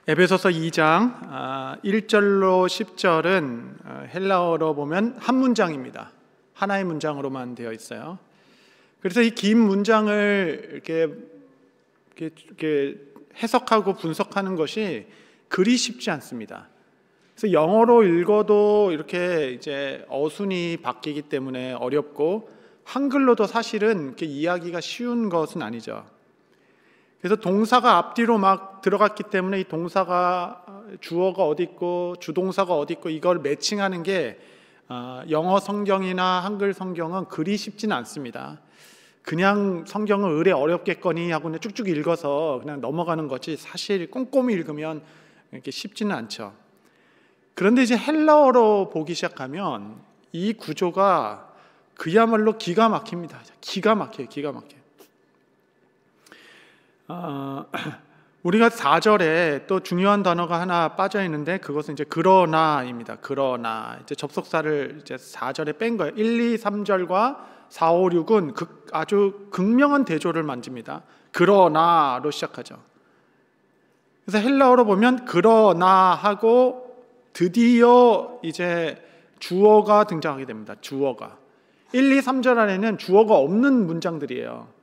에베소서 2장 1절로 10절은 헬라어로 보면 한 문장입니다. 하나의 문장으로만 되어 있어요. 그래서 이 긴 문장을 이렇게 해석하고 분석하는 것이 그리 쉽지 않습니다. 그래서 영어로 읽어도 이렇게 이제 어순이 바뀌기 때문에 어렵고, 한글로도 사실은 이렇게 이해하기가 쉬운 것은 아니죠. 그래서 동사가 앞뒤로 막 들어갔기 때문에 이 동사가 주어가 어디 있고 주동사가 어디 있고 이걸 매칭하는 게 영어 성경이나 한글 성경은 그리 쉽지는 않습니다. 그냥 성경을 의뢰 어렵겠거니 하고 그냥 쭉쭉 읽어서 그냥 넘어가는 거지, 사실 꼼꼼히 읽으면 이렇게 쉽지는 않죠. 그런데 이제 헬라어로 보기 시작하면 이 구조가 그야말로 기가 막힙니다. 기가 막혀요. 우리가 4절에 또 중요한 단어가 하나 빠져 있는데, 그것은 이제 그러나입니다. 그러나 이제 접속사를 이제 4절에 뺀 거예요. 1, 2, 3절과 4, 5, 6은 아주 극명한 대조를 만집니다. 그러나로 시작하죠. 그래서 헬라어로 보면 그러나 하고 드디어 이제 주어가 등장하게 됩니다. 주어가 1, 2, 3절 안에는 주어가 없는 문장들이에요.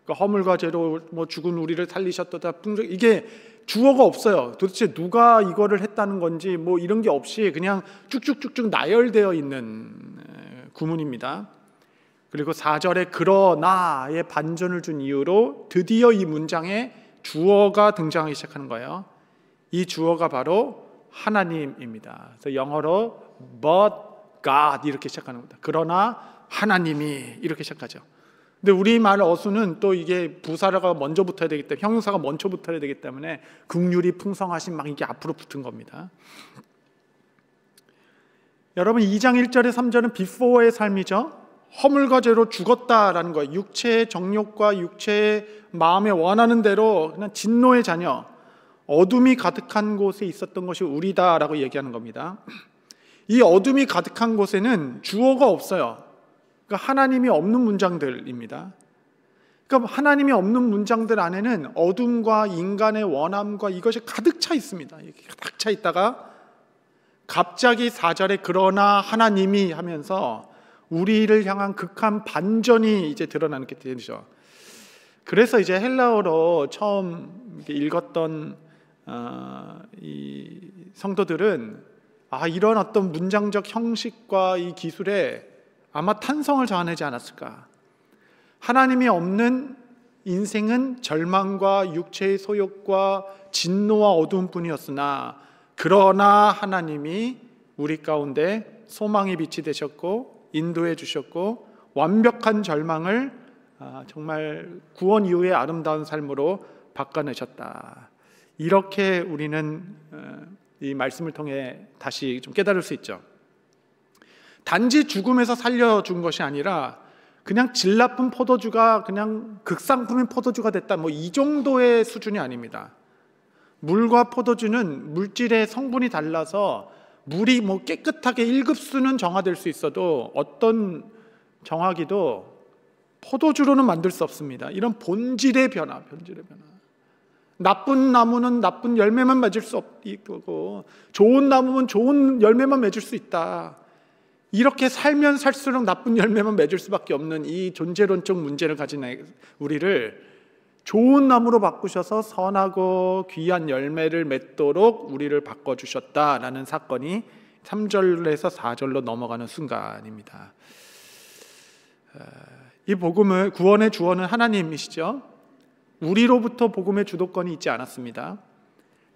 허물과 죄로 죽은 우리를 살리셨도다, 이게 주어가 없어요. 도대체 누가 이거를 했다는 건지 이런 게 없이 그냥 쭉쭉쭉쭉 나열되어 있는 구문입니다. 그리고 4절에 그러나의 반전을 준 이유로 드디어 이 문장에 주어가 등장하기 시작하는 거예요. 이 주어가 바로 하나님입니다. 그래서 영어로 but God 이렇게 시작하는 겁니다. 그러나 하나님이 이렇게 시작하죠. 근데 우리말 어수는 또 이게 부사가 먼저 붙어야 되기 때문에, 형용사가 먼저 붙어야 되기 때문에 긍휼이 풍성하신 막 이게 앞으로 붙은 겁니다. 여러분, 2장 1절에 3절은 before의 삶이죠. 허물과 죄로 죽었다라는 거예요. 육체의 정욕과 육체의 마음에 원하는 대로 그냥 진노의 자녀, 어둠이 가득한 곳에 있었던 것이 우리다라고 얘기하는 겁니다. 이 어둠이 가득한 곳에는 주어가 없어요. 그러니까 하나님이 없는 문장들입니다. 그러니까 하나님이 없는 문장들 안에는 어둠과 인간의 원함과 이것이 가득 차 있습니다. 이렇게 가득 차 있다가 갑자기 4절에 그러나 하나님이 하면서 우리를 향한 극한 반전이 이제 드러나는 게 되죠. 그래서 이제 헬라어로 처음 읽었던 이 성도들은 이런 어떤 문장적 형식과 이 기술에 아마 탄성을 자아내지 않았을까. 하나님이 없는 인생은 절망과 육체의 소욕과 진노와 어두움뿐이었으나, 그러나 하나님이 우리 가운데 소망의 빛이 되셨고 인도해 주셨고 완벽한 절망을 정말 구원 이후의 아름다운 삶으로 바꿔내셨다. 이렇게 우리는 이 말씀을 통해 다시 좀 깨달을 수 있죠. 단지 죽음에서 살려준 것이 아니라 그냥 질 나쁜 포도주가 그냥 극상품인 포도주가 됐다, 이 정도의 수준이 아닙니다. 물과 포도주는 물질의 성분이 달라서 물이 깨끗하게 1급수는 정화될 수 있어도 어떤 정화기도 포도주로는 만들 수 없습니다. 이런 본질의 변화. 나쁜 나무는 나쁜 열매만 맺을 수 없고 좋은 나무는 좋은 열매만 맺을 수 있다. 이렇게 살면 살수록 나쁜 열매만 맺을 수밖에 없는 이 존재론적 문제를 가진 우리를 좋은 나무로 바꾸셔서 선하고 귀한 열매를 맺도록 우리를 바꿔주셨다라는 사건이 3절에서 4절로 넘어가는 순간입니다. 이 복음을, 구원의 주원은 하나님이시죠. 우리로부터 복음의 주도권이 있지 않았습니다.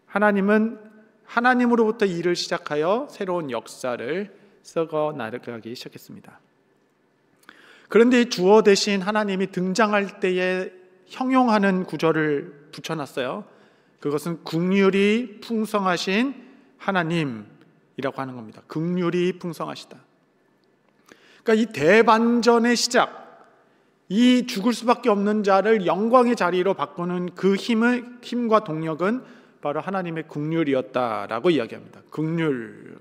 하나님은 하나님으로부터 일을 시작하여 새로운 역사를 썩어 나가기 시작했습니다. 그런데 이 주어 대신 하나님이 등장할 때에 형용하는 구절을 붙여놨어요. 그것은 긍휼이 풍성하신 하나님이라고 하는 겁니다. 긍휼이 풍성하시다. 그러니까 이 대반전의 시작, 이 죽을 수밖에 없는 자를 영광의 자리로 바꾸는 그 힘과 동력은 바로 하나님의 긍휼이었다라고 이야기합니다. 긍휼.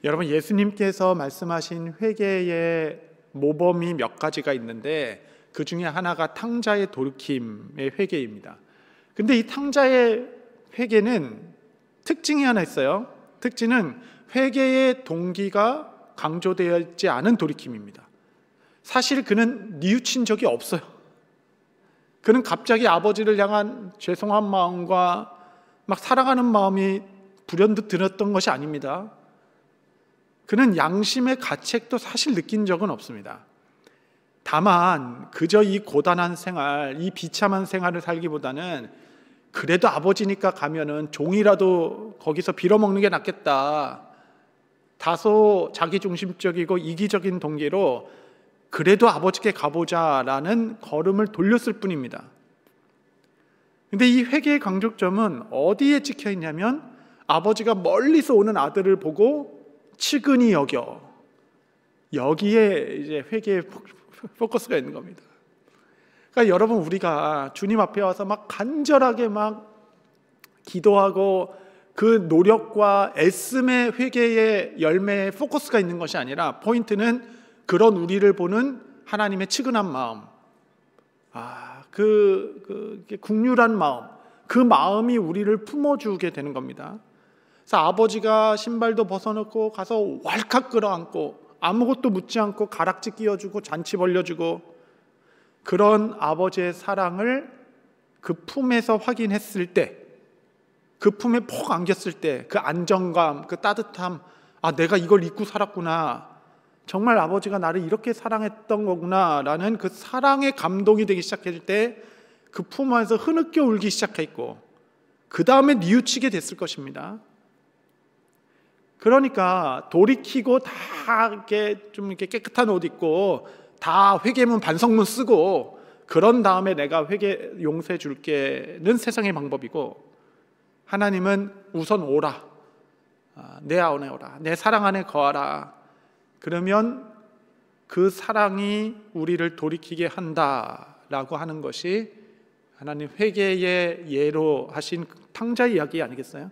여러분, 예수님께서 말씀하신 회개의 모범이 몇 가지가 있는데 그 중에 하나가 탕자의 돌이킴의 회개입니다. 근데 이 탕자의 회개는 특징이 하나 있어요. 특징은 회개의 동기가 강조되어 있지 않은 돌이킴입니다. 사실 그는 뉘우친 적이 없어요. 그는 갑자기 아버지를 향한 죄송한 마음과 막 사랑하는 마음이 불현듯 들었던 것이 아닙니다. 그는 양심의 가책도 사실 느낀 적은 없습니다. 다만 그저 이 고단한 생활, 이 비참한 생활을 살기보다는 그래도 아버지니까 가면은 종이라도 거기서 빌어먹는 게 낫겠다, 다소 자기중심적이고 이기적인 동기로 그래도 아버지께 가보자라는 걸음을 돌렸을 뿐입니다. 근데 이 회개의 강조점은 어디에 찍혀 있냐면 아버지가 멀리서 오는 아들을 보고 측은히 여겨, 여기에 이제 회개의 포커스가 있는 겁니다. 그러니까 여러분, 우리가 주님 앞에 와서 막 간절하게 막 기도하고 그 노력과 애씀의 회개의 열매에 포커스가 있는 것이 아니라 포인트는 그런 우리를 보는 하나님의 측은한 마음, 그 국률한 마음, 그 마음이 우리를 품어주게 되는 겁니다. 그래서 아버지가 신발도 벗어놓고 가서 왈칵 끌어안고 아무것도 묻지 않고 가락지 끼워주고 잔치 벌려주고, 그런 아버지의 사랑을 그 품에서 확인했을 때, 그 품에 푹 안겼을 때 그 안정감, 그 따뜻함, 내가 이걸 잊고 살았구나, 정말 아버지가 나를 이렇게 사랑했던 거구나 라는 그 사랑의 감동이 되기 시작했을 때 그 품 안에서 흐느껴 울기 시작했고, 그 다음에 뉘우치게 됐을 것입니다. 그러니까 돌이키고 다 이렇게 좀 이렇게 깨끗한 옷 입고 다 회개문 반성문 쓰고 그런 다음에 내가 회개 용서해 줄게는 세상의 방법이고, 하나님은 우선 오라, 내 안에 오라, 내 사랑 안에 거하라, 그러면 그 사랑이 우리를 돌이키게 한다라고 하는 것이 하나님 회개의 예로 하신 탕자 이야기 아니겠어요?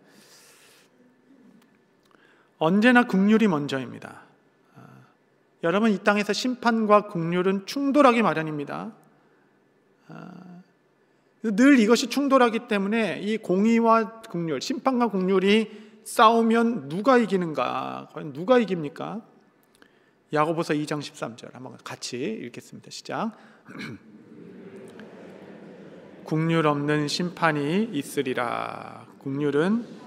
언제나 긍휼이 먼저입니다. 여러분, 이 땅에서 심판과 긍휼은 충돌하기 마련입니다. 늘 이것이 충돌하기 때문에 이 공의와 긍휼, 심판과 긍휼이 싸우면 누가 이기는가? 과연 누가 이깁니까? 야고보서 2장 13절 한번 같이 읽겠습니다. 시작. 긍휼 없는 심판이 있으리라. 긍휼은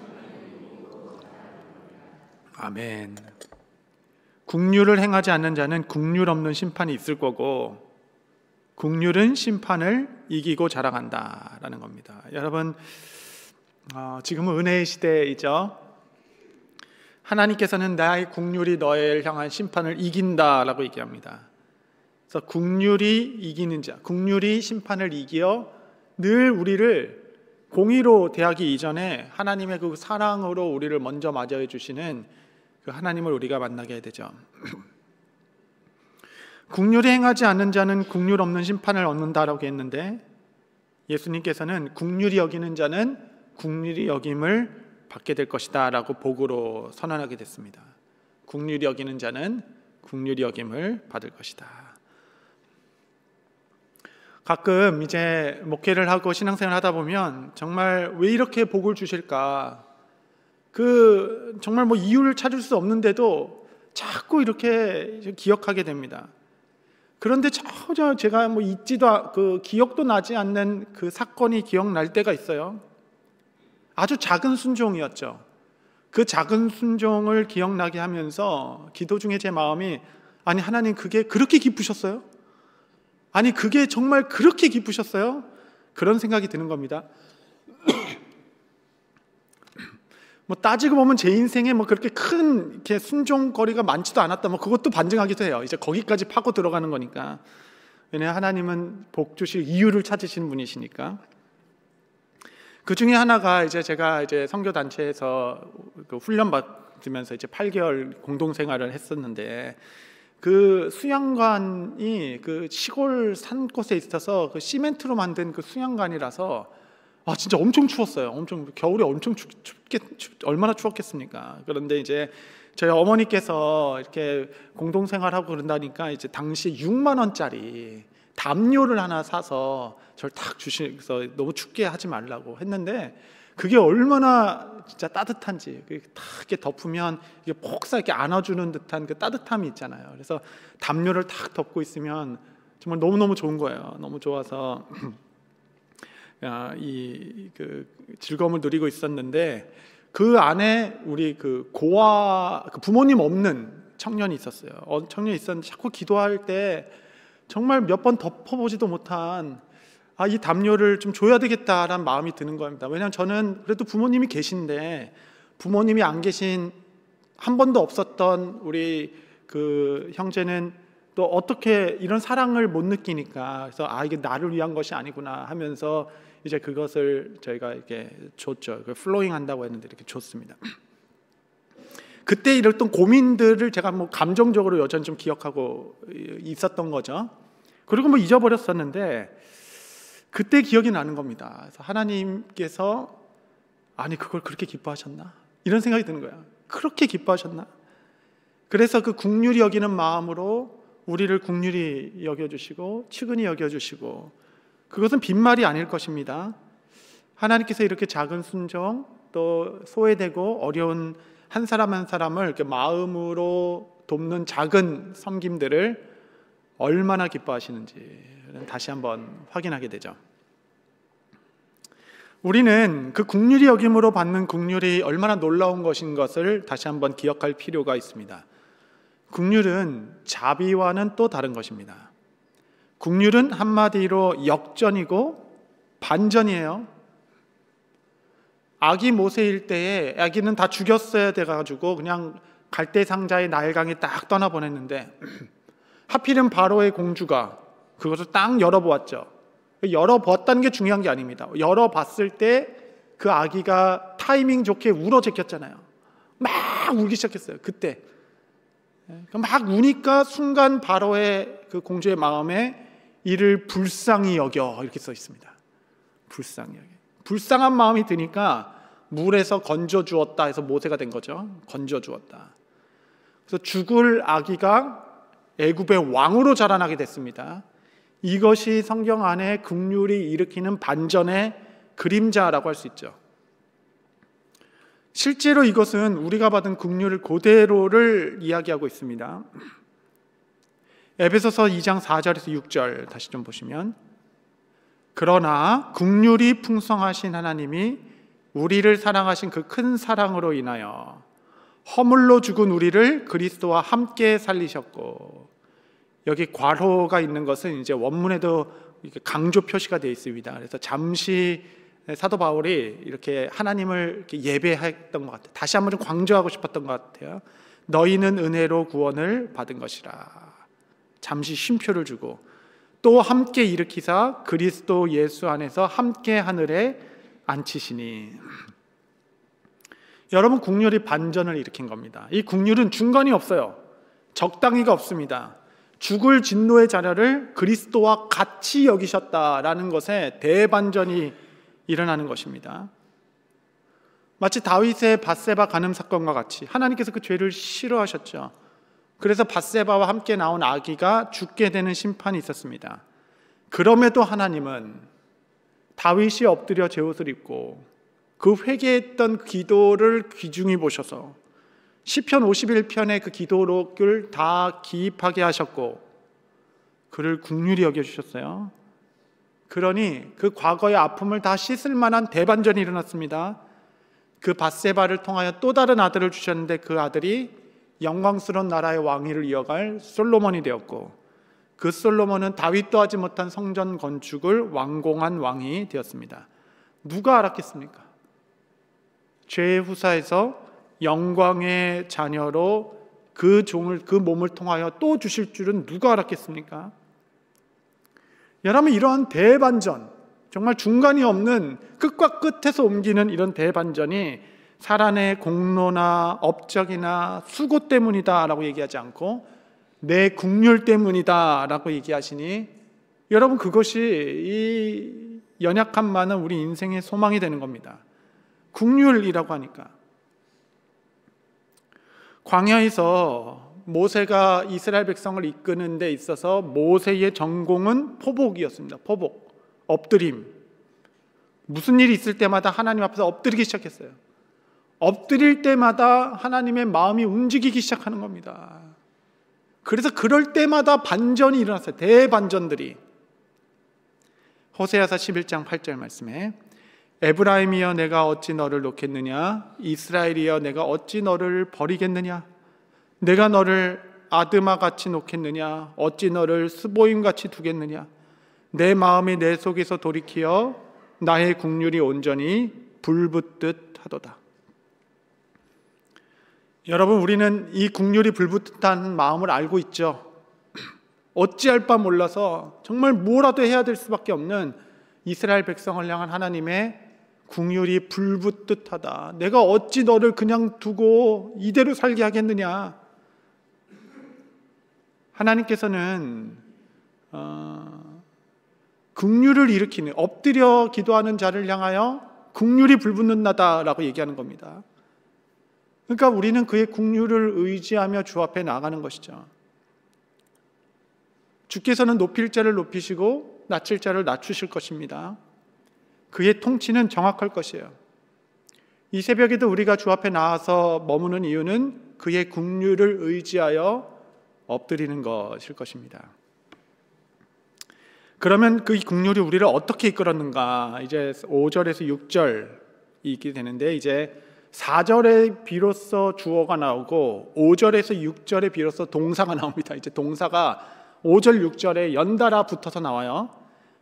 아멘. 긍휼을 행하지 않는 자는 긍휼 없는 심판이 있을 거고, 긍휼은 심판을 이기고 자랑한다라는 겁니다. 여러분, 지금은 은혜의 시대이죠. 하나님께서는 나의 긍휼이 너를 향한 심판을 이긴다라고 얘기합니다. 그래서 긍휼이 이기는 자, 긍휼이 심판을 이기어 늘 우리를 공의로 대하기 이전에 하나님의 그 사랑으로 우리를 먼저 맞이해 주시는 그 하나님을 우리가 만나게 해야 되죠. 긍휼히 행하지 않는 자는 긍휼 없는 심판을 얻는다라고 했는데, 예수님께서는 긍휼히 여기는 자는 긍휼히 여김을 받게 될 것이다 라고 복으로 선언하게 됐습니다. 긍휼히 여기는 자는 긍휼히 여김을 받을 것이다. 가끔 이제 목회를 하고 신앙생활을 하다 보면 정말 왜 이렇게 복을 주실까, 정말 뭐 이유를 찾을 수 없는데도 자꾸 이렇게 기억하게 됩니다. 그런데 제가 뭐 기억도 나지 않는 그 사건이 기억날 때가 있어요. 아주 작은 순종이었죠. 그 작은 순종을 기억나게 하면서 기도 중에 제 마음이, 아니 하나님, 그게 그렇게 기쁘셨어요? 아니 그게 정말 그렇게 기쁘셨어요? 그런 생각이 드는 겁니다. 뭐 따지고 보면 제 인생에 뭐 그렇게 큰 이렇게 순종거리가 많지도 않았다, 뭐 그것도 반증하기도 해요. 이제 거기까지 파고 들어가는 거니까. 왜냐하면 하나님은 복 주실 이유를 찾으시는 분이시니까. 그 중에 하나가 제가 선교 단체에서 훈련 받으면서 8개월 공동 생활을 했었는데, 그 수양관이 그 시골 산 곳에 있어서 그 시멘트로 만든 그 수양관이라서 진짜 엄청 추웠어요. 겨울에 엄청 얼마나 추웠겠습니까? 그런데 저희 어머니께서 이렇게 공동 생활하고 그런다니까 당시 6만 원짜리 담요를 하나 사서 저를 탁 주셔서 너무 춥게 하지 말라고 했는데, 그게 얼마나 진짜 따뜻한지, 탁 이렇게 덮으면 이게 폭삭 이렇게 안아주는 듯한 그 따뜻함이 있잖아요. 그래서 담요를 탁 덮고 있으면 정말 너무너무 좋은 거예요. 너무 좋아서 그 즐거움을 누리고 있었는데, 그 안에 우리 그 고아, 그 부모님 없는 청년이 있었어요. 청년이 있었는데 자꾸 기도할 때 정말 몇 번 덮어보지도 못한 이 담요를 좀 줘야 되겠다라는 마음이 드는 겁니다. 왜냐하면 저는 그래도 부모님이 계신데, 부모님이 안 계신 한 번도 없었던 우리 그 형제는 또 어떻게 이런 사랑을 못 느끼니까, 그래서 이게 나를 위한 것이 아니구나 하면서 이제 그것을 저희가 이렇게 줬죠. 플로잉 한다고 했는데 이렇게 줬습니다. 그때 이랬던 고민들을 제가 뭐 감정적으로 여전히 좀 기억하고 있었던 거죠. 그리고 뭐 잊어버렸었는데 그때 기억이 나는 겁니다. 그래서 하나님께서 그걸 그렇게 기뻐하셨나? 이런 생각이 드는 거예요. 그렇게 기뻐하셨나? 그래서 그 긍휼히 여기는 마음으로 우리를 긍휼히 여겨주시고 측은히 여겨주시고, 그것은 빈말이 아닐 것입니다. 하나님께서 이렇게 작은 순종, 또 소외되고 어려운 한 사람 한 사람을 이렇게 마음으로 돕는 작은 섬김들을 얼마나 기뻐하시는지 다시 한번 확인하게 되죠. 우리는 그 긍휼히 여김으로 받는 긍휼이 얼마나 놀라운 것인 것을 다시 한번 기억할 필요가 있습니다. 긍휼은 자비와는 또 다른 것입니다. 긍휼은 한마디로 역전이고 반전이에요. 아기 모세일 때에 아기는 다 죽였어야 돼가지고 그냥 갈대 상자의 나일강에 딱 떠나보냈는데, 하필은 바로의 공주가 그것을 딱 열어보았죠. 열어보았다는 게 중요한 게 아닙니다. 열어봤을 때 그 아기가 타이밍 좋게 울어 제꼈잖아요. 막 울기 시작했어요. 그때 막 우니까 순간 바로의 그 공주의 마음에 이를 불쌍히 여겨, 이렇게 써 있습니다. 불쌍히 여겨. 불쌍한 마음이 드니까 물에서 건져 주었다 해서 모세가 된 거죠. 건져 주었다. 그래서 죽을 아기가 애굽의 왕으로 자라나게 됐습니다. 이것이 성경 안에 긍휼이 일으키는 반전의 그림자라고 할 수 있죠. 실제로 이것은 우리가 받은 긍휼 그대로를 이야기하고 있습니다. 에베소서 2장 4절에서 6절 다시 좀 보시면, 그러나 긍휼이 풍성하신 하나님이 우리를 사랑하신 그 큰 사랑으로 인하여 허물로 죽은 우리를 그리스도와 함께 살리셨고, 여기 괄호가 있는 것은 이제 원문에도 강조 표시가 되어 있습니다. 그래서 잠시 사도 바울이 이렇게 하나님을 이렇게 예배했던 것 같아요. 다시 한번 좀 강조하고 싶었던 것 같아요. 너희는 은혜로 구원을 받은 것이라. 잠시 쉼표를 주고, 또 함께 일으키사 그리스도 예수 안에서 함께 하늘에 앉히시니. 여러분, 긍휼이 반전을 일으킨 겁니다. 이 긍휼은 중간이 없어요. 적당히가 없습니다. 죽을 진노의 자녀를 그리스도와 같이 여기셨다라는 것에 대반전이 일어나는 것입니다. 마치 다윗의 밧세바 간음 사건과 같이 하나님께서 그 죄를 싫어하셨죠. 그래서 밧세바와 함께 나온 아기가 죽게 되는 심판이 있었습니다. 그럼에도 하나님은 다윗이 엎드려 제 옷을 입고 그 회개했던 기도를 귀중히 보셔서 시편 51편의 그 기도록을 다 기입하게 하셨고 그를 긍휼히 여겨주셨어요. 그러니 그 과거의 아픔을 다 씻을 만한 대반전이 일어났습니다. 그 밧세바를 통하여 또 다른 아들을 주셨는데 그 아들이 영광스러운 나라의 왕위를 이어갈 솔로몬이 되었고, 그 솔로몬은 다윗도 하지 못한 성전 건축을 완공한 왕이 되었습니다. 누가 알았겠습니까? 죄의 후사에서 영광의 자녀로 그 종을, 그 몸을 통하여 또 주실 줄은 누가 알았겠습니까? 여러분, 이러한 대반전, 정말 중간이 없는 끝과 끝에서 옮기는 이런 대반전이 사람의 공로나 업적이나 수고 때문이다라고 얘기하지 않고 내 긍휼 때문이다라고 얘기하시니, 여러분, 그것이 이 연약한 많은 우리 인생의 소망이 되는 겁니다. 긍휼이라고 하니까. 광야에서 모세가 이스라엘 백성을 이끄는 데 있어서 모세의 전공은 포복이었습니다. 포복, 엎드림. 무슨 일이 있을 때마다 하나님 앞에서 엎드리기 시작했어요. 엎드릴 때마다 하나님의 마음이 움직이기 시작하는 겁니다. 그래서 그럴 때마다 반전이 일어났어요. 대반전들이. 호세아서 11장 8절 말씀에 에브라임이여 내가 어찌 너를 놓겠느냐, 이스라엘이여 내가 어찌 너를 버리겠느냐, 내가 너를 아드마같이 놓겠느냐, 어찌 너를 스보임같이 두겠느냐, 내 마음이 내 속에서 돌이키어 나의 국률이 온전히 불붙듯 하도다. 여러분, 우리는 이 국률이 불붙듯한 마음을 알고 있죠. 어찌할 바 몰라서 정말 뭐라도 해야 될 수밖에 없는 이스라엘 백성을 향한 하나님의 국률이 불붙듯하다. 내가 어찌 너를 그냥 두고 이대로 살게 하겠느냐. 하나님께서는 국률을 일으키는, 엎드려 기도하는 자를 향하여 국률이 불붙는다라고 얘기하는 겁니다. 그러니까 우리는 그의 국률을 의지하며 주 앞에 나아가는 것이죠. 주께서는 높일 자를 높이시고 낮출 자를 낮추실 것입니다. 그의 통치는 정확할 것이에요. 이 새벽에도 우리가 주 앞에 나와서 머무는 이유는 그의 국률을 의지하여 엎드리는 것일 것입니다. 그러면 그 국률이 우리를 어떻게 이끌었는가? 이제 5절에서 6절이 있게 되는데, 이제 4절에 비로소 주어가 나오고 5절에서 6절에 비로소 동사가 나옵니다. 이제 동사가 5절, 6절에 연달아 붙어서 나와요.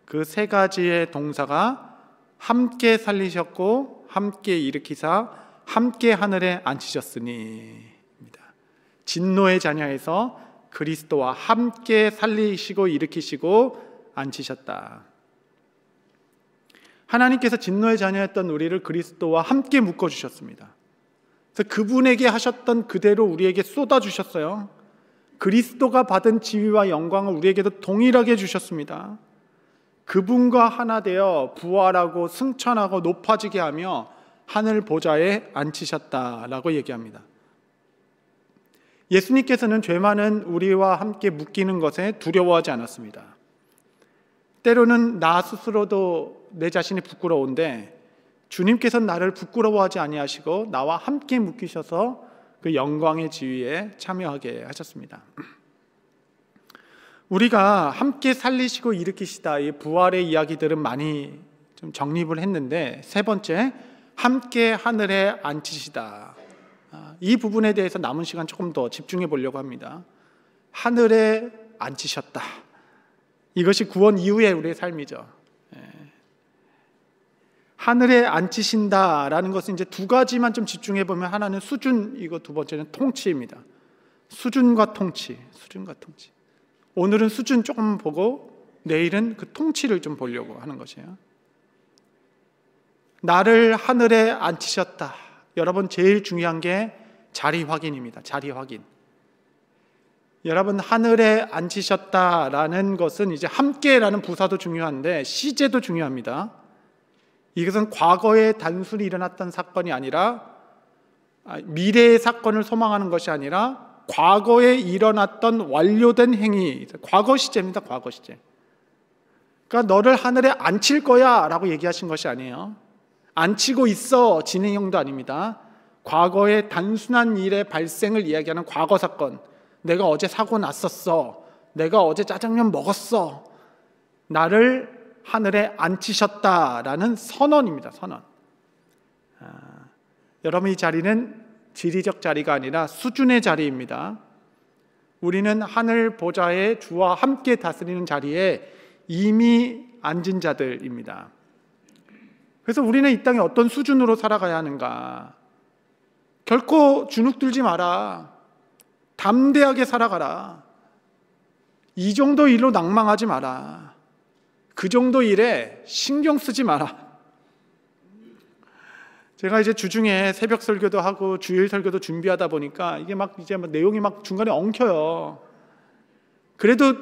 그 세 가지의 동사가 함께 살리셨고 함께 일으키사 함께 하늘에 앉히셨으니 입니다. 진노의 자녀에서 그리스도와 함께 살리시고 일으키시고 앉히셨다. 하나님께서 진노의 자녀였던 우리를 그리스도와 함께 묶어주셨습니다. 그래서 그분에게 하셨던 그대로 우리에게 쏟아주셨어요. 그리스도가 받은 지위와 영광을 우리에게도 동일하게 주셨습니다. 그분과 하나 되어 부활하고 승천하고 높아지게 하며 하늘 보좌에 앉히셨다라고 얘기합니다. 예수님께서는 죄 많은 우리와 함께 묶이는 것에 두려워하지 않았습니다. 때로는 나 스스로도 내 자신이 부끄러운데 주님께서는 나를 부끄러워하지 아니하시고 나와 함께 묶이셔서 그 영광의 지위에 참여하게 하셨습니다. 우리가 함께 살리시고 일으키시다, 이 부활의 이야기들은 많이 좀 정립을 했는데, 세 번째, 함께 하늘에 앉히시다. 이 부분에 대해서 남은 시간 조금 더 집중해 보려고 합니다. 하늘에 앉히셨다. 이것이 구원 이후의 우리의 삶이죠. 하늘에 앉히신다라는 것은 이제 두 가지만 좀 집중해 보면, 하나는 수준이고 두 번째는 통치입니다. 수준과 통치, 수준과 통치. 오늘은 수준 조금 보고 내일은 그 통치를 좀 보려고 하는 것이에요. 나를 하늘에 앉히셨다. 여러분, 제일 중요한 게 자리 확인입니다. 자리 확인. 여러분, 하늘에 앉히셨다라는 것은 이제 함께라는 부사도 중요한데 시제도 중요합니다. 이것은 과거에 단순히 일어났던 사건이 아니라, 미래의 사건을 소망하는 것이 아니라 과거에 일어났던 완료된 행위, 과거 시제입니다. 과거 시제. 그러니까 너를 하늘에 앉힐 거야 라고 얘기하신 것이 아니에요. 앉히고 있어 진행형도 아닙니다. 과거의 단순한 일의 발생을 이야기하는 과거 사건. 내가 어제 사고 났었어. 내가 어제 짜장면 먹었어. 나를 하늘에 앉히셨다라는 선언입니다. 선언. 여러분, 이 자리는 지리적 자리가 아니라 수준의 자리입니다. 우리는 하늘 보좌에 주와 함께 다스리는 자리에 이미 앉은 자들입니다. 그래서 우리는 이 땅에 어떤 수준으로 살아가야 하는가? 결코 주눅들지 마라. 담대하게 살아가라. 이 정도 일로 낭망하지 마라. 그 정도 일에 신경 쓰지 마라. 제가 이제 주중에 새벽 설교도 하고 주일 설교도 준비하다 보니까 이게 막 이제 내용이 막 중간에 엉켜요. 그래도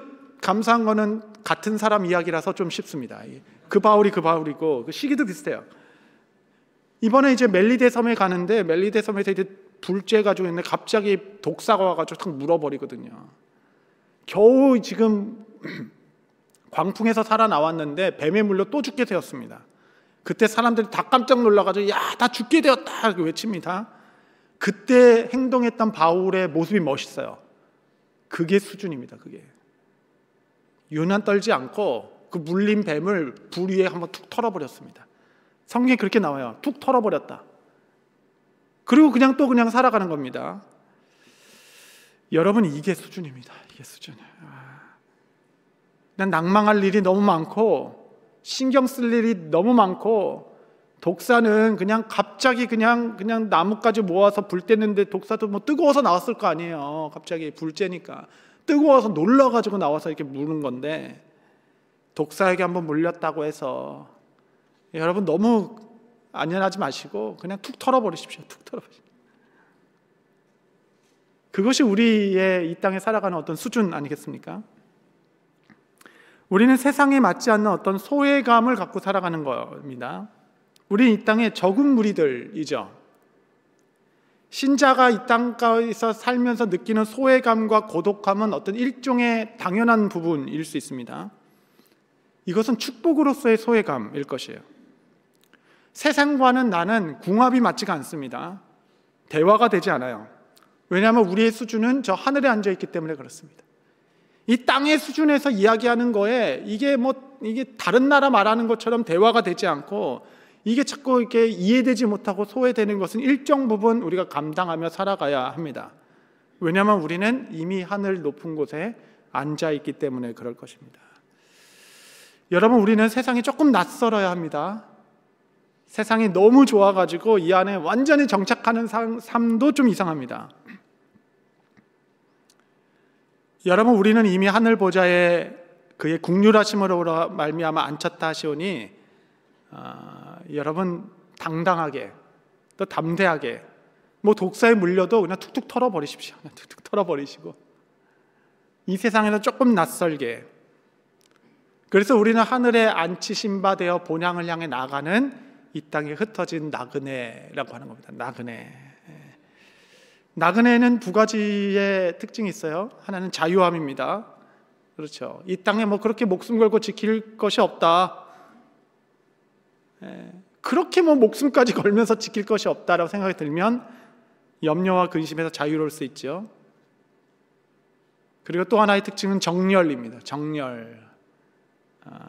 감사한 거는 같은 사람 이야기라서 좀 쉽습니다. 그 바울이 그 바울이고 그 시기도 비슷해요. 이번에 이제 멜리데 섬에 가는데 멜리데 섬에서 이제 불쬐가지고 있는데 갑자기 독사가 와가지고 탁 물어버리거든요. 겨우 지금 광풍에서 살아나왔는데 뱀에 물려 또 죽게 되었습니다. 그때 사람들이 다 깜짝 놀라가지고 야, 다 죽게 되었다 이렇게 외칩니다. 그때 행동했던 바울의 모습이 멋있어요. 그게 수준입니다. 그게 유난 떨지 않고 그 물린 뱀을 불 위에 한번 툭 털어버렸습니다. 성경에 그렇게 나와요. 툭 털어버렸다. 그리고 그냥 살아가는 겁니다. 여러분, 이게 수준입니다. 이게 수준이에요. 난 낭망할 일이 너무 많고 신경 쓸 일이 너무 많고, 독사는 그냥 갑자기 그냥 나뭇가지 모아서 불 뗐는데 독사도 뭐 뜨거워서 나왔을 거 아니에요. 갑자기 불 쬐니까 뜨거워서 놀라가지고 나와서 이렇게 무는 건데, 독사에게 한번 물렸다고 해서 여러분 너무 안연하지 마시고 그냥 툭 털어버리십시오. 툭 털어버리십시오. 그것이 우리의 이 땅에 살아가는 어떤 수준 아니겠습니까? 우리는 세상에 맞지 않는 어떤 소외감을 갖고 살아가는 겁니다. 우리 이 땅의 적은 무리들이죠. 신자가 이 땅가에서 살면서 느끼는 소외감과 고독함은 어떤 일종의 당연한 부분일 수 있습니다. 이것은 축복으로서의 소외감일 것이에요. 세상과는 나는 궁합이 맞지가 않습니다. 대화가 되지 않아요. 왜냐하면 우리의 수준은 저 하늘에 앉아 있기 때문에 그렇습니다. 이 땅의 수준에서 이야기하는 거에 이게 다른 나라 말하는 것처럼 대화가 되지 않고, 이게 자꾸 이렇게 이해되지 못하고 소외되는 것은 일정 부분 우리가 감당하며 살아가야 합니다. 왜냐하면 우리는 이미 하늘 높은 곳에 앉아 있기 때문에 그럴 것입니다. 여러분, 우리는 세상이 조금 낯설어야 합니다. 세상이 너무 좋아가지고 이 안에 완전히 정착하는 삶도 좀 이상합니다. 여러분, 우리는 이미 하늘 보좌에 그의 국률하심으로 말미암아 앉혔다 하시오니, 여러분 당당하게 또 담대하게 독사에 물려도 그냥 툭툭 털어버리십시오. 그냥 툭툭 털어버리시고, 이 세상에는 조금 낯설게. 그래서 우리는 하늘에 앉히신 바 되어 본향을 향해 나가는 이 땅에 흩어진 나그네라고 하는 겁니다. 나그네는 두 가지의 특징이 있어요. 하나는 자유함입니다. 그렇죠. 이 땅에 그렇게 목숨 걸고 지킬 것이 없다. 그렇게 목숨까지 걸면서 지킬 것이 없다라고 생각이 들면 염려와 근심에서 자유로울 수 있죠. 그리고 또 하나의 특징은 정열입니다.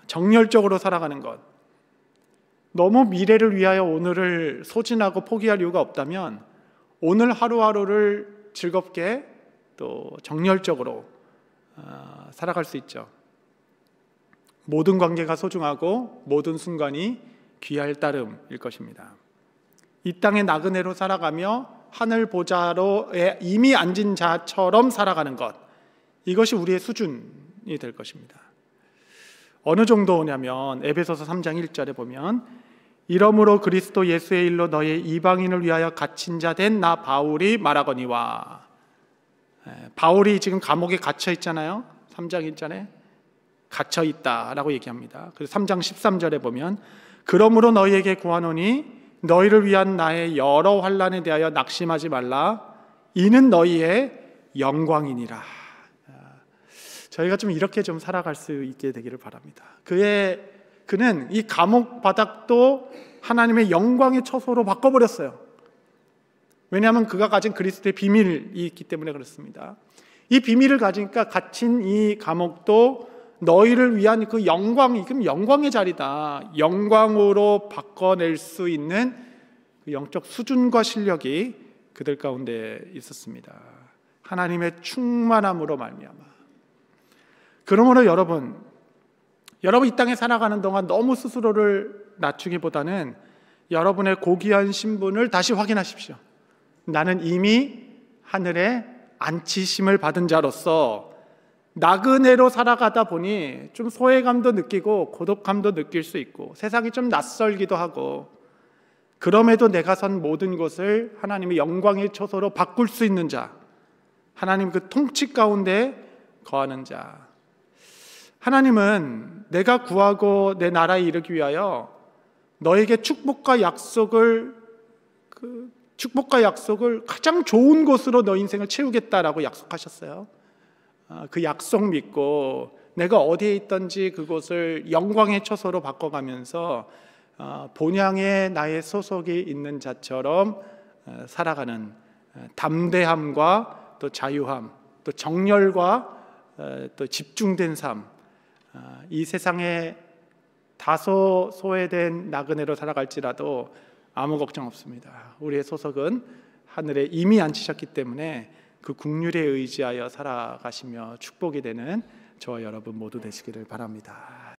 정열적으로 살아가는 것. 너무 미래를 위하여 오늘을 소진하고 포기할 이유가 없다면 오늘 하루하루를 즐겁게 또 정열적으로 살아갈 수 있죠. 모든 관계가 소중하고 모든 순간이 귀할 따름일 것입니다. 이 땅의 나그네로 살아가며 하늘 보좌로에 이미 앉은 자처럼 살아가는 것, 이것이 우리의 수준이 될 것입니다. 어느 정도냐면 에베소서 3장 1절에 보면, 이러므로 그리스도 예수의 일로 너희 이방인을 위하여 갇힌 자 된 나 바울이 말하거니와. 바울이 지금 감옥에 갇혀 있잖아요. 3장 1절에 갇혀 있다라고 얘기합니다. 그래서 3장 13절에 보면, 그러므로 너희에게 구하노니 너희를 위한 나의 여러 환난에 대하여 낙심하지 말라. 이는 너희의 영광이니라. 저희가 좀 이렇게 좀 살아갈 수 있게 되기를 바랍니다. 그는 이 감옥 바닥도 하나님의 영광의 처소로 바꿔버렸어요. 왜냐하면 그가 가진 그리스도의 비밀이 있기 때문에 그렇습니다. 이 비밀을 가지니까 갇힌 이 감옥도 너희를 위한 그 영광이, 그럼 영광의 자리다. 영광으로 바꿔낼 수 있는 그 영적 수준과 실력이 그들 가운데 있었습니다. 하나님의 충만함으로 말미암아. 그러므로 여러분 이 땅에 살아가는 동안 너무 스스로를 낮추기보다는 여러분의 고귀한 신분을 다시 확인하십시오. 나는 이미 하늘에 앉히심을 받은 자로서 나그네로 살아가다 보니 좀 소외감도 느끼고 고독함도 느낄 수 있고 세상이 좀 낯설기도 하고, 그럼에도 내가 선 모든 것을 하나님의 영광의 처소로 바꿀 수 있는 자, 하나님 그 통치 가운데 거하는 자. 하나님은 내가 구하고 내 나라에 이르기 위하여 너에게 축복과 약속을 축복과 약속을 가장 좋은 곳으로 너 인생을 채우겠다라고 약속하셨어요. 그 약속 믿고 내가 어디에 있든지 그곳을 영광의 처소로 바꿔가면서 본향에 나의 소속이 있는 자처럼 살아가는 담대함과 또 자유함, 또 정열과 또 집중된 삶, 이 세상에 다소 소외된 나그네로 살아갈지라도 아무 걱정 없습니다. 우리의 소속은 하늘에 이미 앉히셨기 때문에 그 긍휼에 의지하여 살아가시며 축복이 되는 저와 여러분 모두 되시기를 바랍니다.